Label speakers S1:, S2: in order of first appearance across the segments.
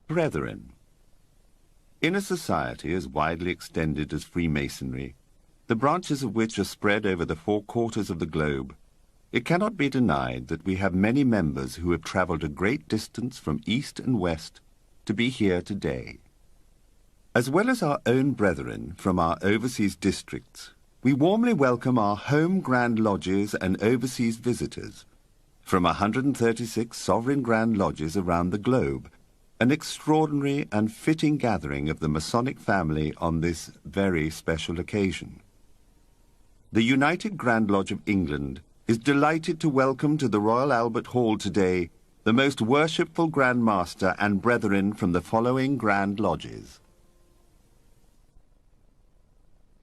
S1: Brethren. In a society as widely extended as Freemasonry, the branches of which are spread over the 4 quarters of the globe, it cannot be denied that we have many members who have travelled a great distance from east and west to be here today. As well as our own brethren from our overseas districts, we warmly welcome our home Grand Lodges and overseas visitors from 136 sovereign Grand Lodges around the globe, an extraordinary and fitting gathering of the Masonic family on this very special occasion. The United Grand Lodge of England is delighted to welcome to the Royal Albert Hall today the most worshipful Grand Master and brethren from the following Grand Lodges.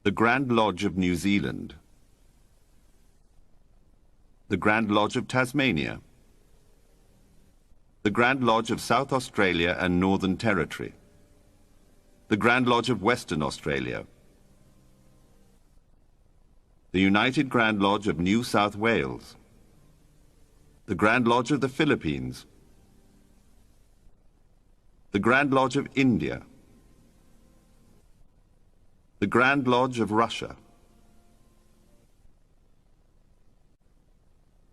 S1: The Grand Lodge of New Zealand, the Grand Lodge of Tasmania, the Grand Lodge of South Australia and Northern Territory, the Grand Lodge of Western Australia, the United Grand Lodge of New South Wales, the Grand Lodge of the Philippines, the Grand Lodge of India, the Grand Lodge of Russia,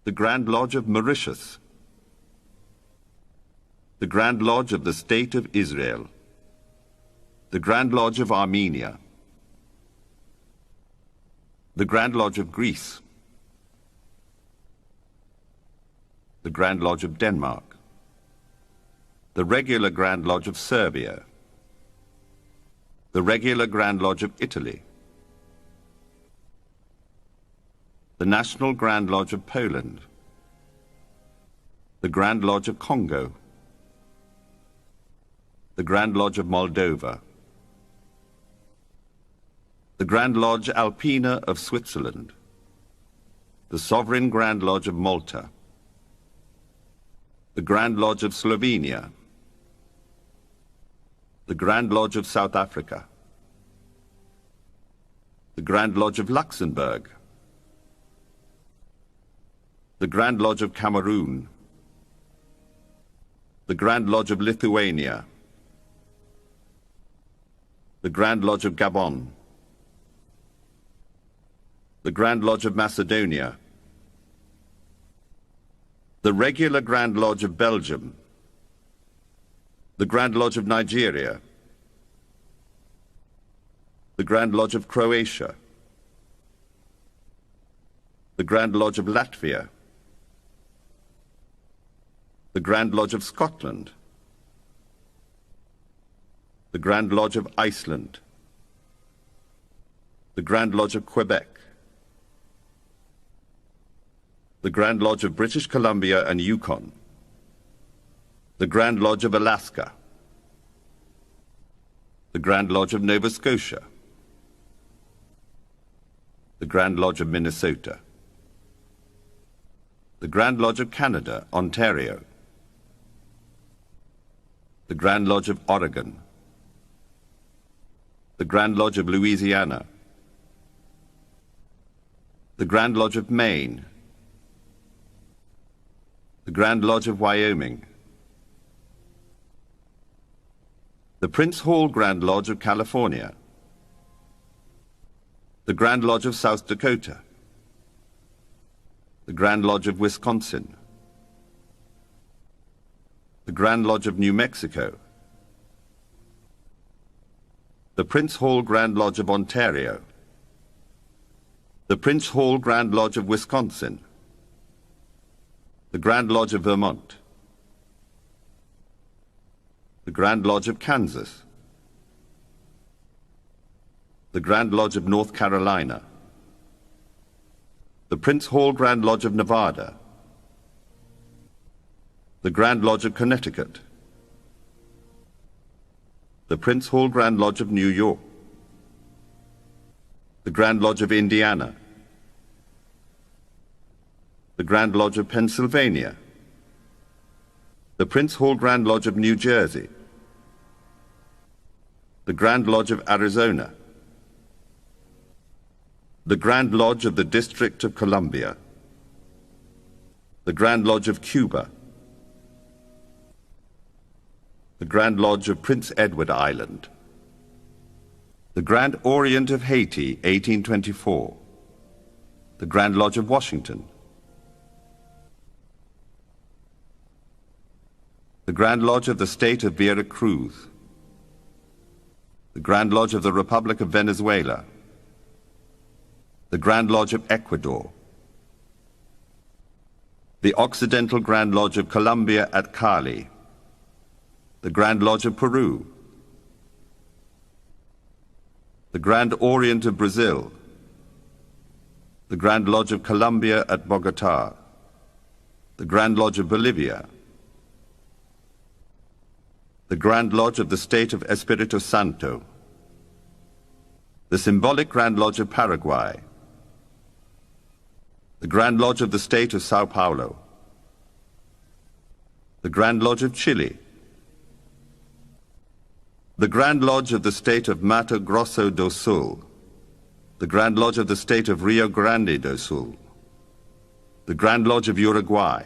S1: the Grand Lodge of Mauritius, the Grand Lodge of the State of Israel, the Grand Lodge of Armenia, the Grand Lodge of Greece, the Grand Lodge of Denmark, the Regular Grand Lodge of Serbia, the Regular Grand Lodge of Italy, the National Grand Lodge of Poland, the Grand Lodge of Congo, the Grand Lodge of Moldova, the Grand Lodge Alpina of Switzerland, the Sovereign Grand Lodge of Malta, the Grand Lodge of Slovenia, the Grand Lodge of South Africa, the Grand Lodge of Luxembourg, the Grand Lodge of Cameroon, the Grand Lodge of Lithuania, the Grand Lodge of Gabon, the Grand Lodge of Macedonia, the Regular Grand Lodge of Belgium, the Grand Lodge of Nigeria, the Grand Lodge of Croatia, the Grand Lodge of Latvia, the Grand Lodge of Scotland, the Grand Lodge of Iceland, the Grand Lodge of Quebec, the Grand Lodge of British Columbia and Yukon, the Grand Lodge of Alaska, the Grand Lodge of Nova Scotia, the Grand Lodge of Minnesota, the Grand Lodge of Canada, Ontario, the Grand Lodge of Oregon, the Grand Lodge of Louisiana, the Grand Lodge of Maine, the Grand Lodge of Wyoming, the Prince Hall Grand Lodge of California, the Grand Lodge of South Dakota, the Grand Lodge of Wisconsin, the Grand Lodge of New Mexico, the Prince Hall Grand Lodge of Ontario, the Prince Hall Grand Lodge of Wisconsin, the Grand Lodge of Vermont, the Grand Lodge of Kansas, the Grand Lodge of North Carolina, the Prince Hall Grand Lodge of Nevada, the Grand Lodge of Connecticut, the Prince Hall Grand Lodge of New York, the Grand Lodge of Indiana, the Grand Lodge of Pennsylvania, the Prince Hall Grand Lodge of New Jersey, the Grand Lodge of Arizona, the Grand Lodge of the District of Columbia, the Grand Lodge of Cuba, the Grand Lodge of Prince Edward Island, the Grand Orient of Haiti, 1824, the Grand Lodge of Washington, the Grand Lodge of the State of Vera Cruz, the Grand Lodge of the Republic of Venezuela, the Grand Lodge of Ecuador, the Occidental Grand Lodge of Colombia at Cali, the Grand Lodge of Peru, the Grand Orient of Brazil, the Grand Lodge of Colombia at Bogota, the Grand Lodge of Bolivia, the Grand Lodge of the State of Espiritu Santo, the Symbolic Grand Lodge of Paraguay, the Grand Lodge of the State of Sao Paulo, the Grand Lodge of Chile, the Grand Lodge of the State of Mato Grosso do Sul, the Grand Lodge of the State of Rio Grande do Sul, the Grand Lodge of Uruguay,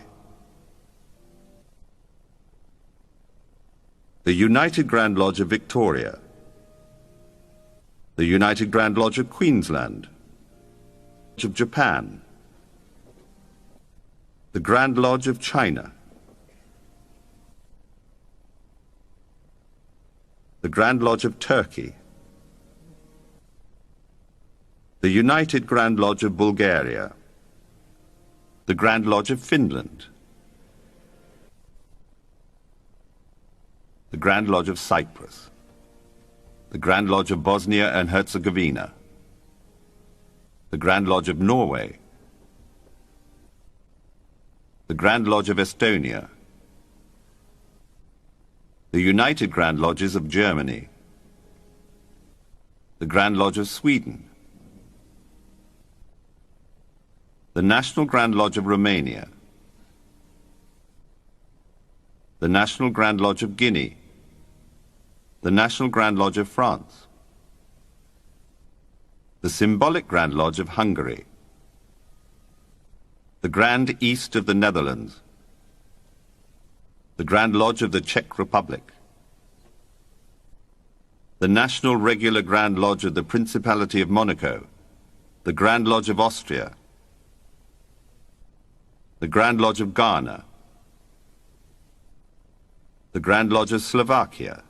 S1: the United Grand Lodge of Victoria, the United Grand Lodge of Queensland, of Japan, the Grand Lodge of China, the Grand Lodge of Turkey, the United Grand Lodge of Bulgaria, the Grand Lodge of Finland, the Grand Lodge of Cyprus, the Grand Lodge of Bosnia and Herzegovina, the Grand Lodge of Norway, the Grand Lodge of Estonia, the United Grand Lodges of Germany, the Grand Lodge of Sweden, the National Grand Lodge of Romania, the National Grand Lodge of Guinea, the National Grand Lodge of France, the Symbolic Grand Lodge of Hungary, the Grand East of the Netherlands, the Grand Lodge of the Czech Republic, the National Regular Grand Lodge of the Principality of Monaco, the Grand Lodge of Austria, the Grand Lodge of Ghana, the Grand Lodge of Slovakia,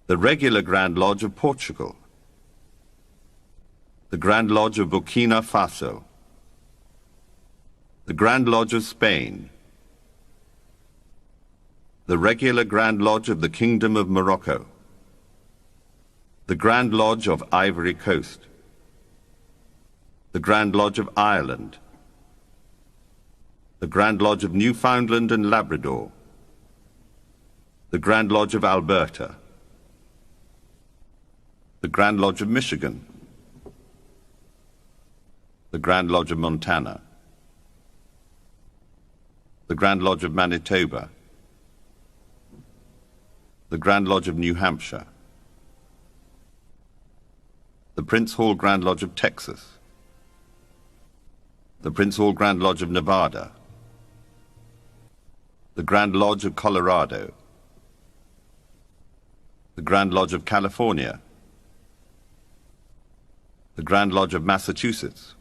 S1: the Regular Grand Lodge of Portugal, the Grand Lodge of Burkina Faso, the Grand Lodge of Spain, the Regular Grand Lodge of the Kingdom of Morocco, the Grand Lodge of Ivory Coast, the Grand Lodge of Ireland, the Grand Lodge of Newfoundland and Labrador, the Grand Lodge of Alberta, the Grand Lodge of Michigan, the Grand Lodge of Montana, the Grand Lodge of Manitoba, the Grand Lodge of New Hampshire, the Prince Hall Grand Lodge of Texas, the Prince Hall Grand Lodge of Nevada, the Grand Lodge of Colorado, the Grand Lodge of California, the Grand Lodge of Massachusetts,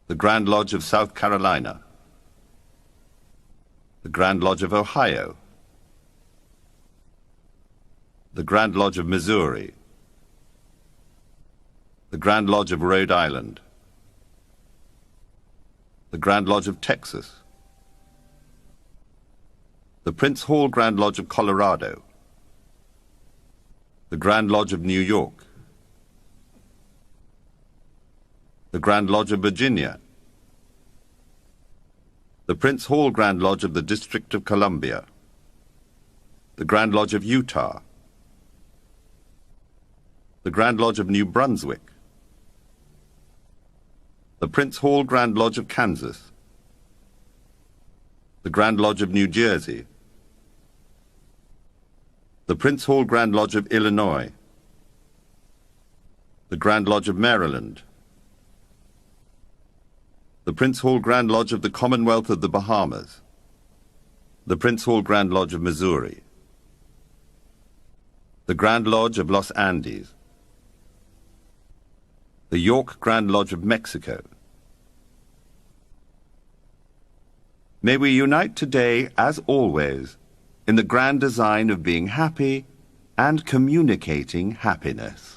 S1: the Grand Lodge of South Carolina, the Grand Lodge of Ohio, the Grand Lodge of Missouri, the Grand Lodge of Rhode Island, the Grand Lodge of Texas, the Prince Hall Grand Lodge of Colorado, the Grand Lodge of New York, the Grand Lodge of Virginia, the Prince Hall Grand Lodge of the District of Columbia, the Grand Lodge of Utah, the Grand Lodge of New Brunswick, the Prince Hall Grand Lodge of Kansas, the Grand Lodge of New Jersey, the Prince Hall Grand Lodge of Illinois, the Grand Lodge of Maryland, the Prince Hall Grand Lodge of the Commonwealth of the Bahamas, the Prince Hall Grand Lodge of Missouri, the Grand Lodge of Los Andes, the York Grand Lodge of Mexico. May we unite today, as always, in the grand design of being happy and communicating happiness.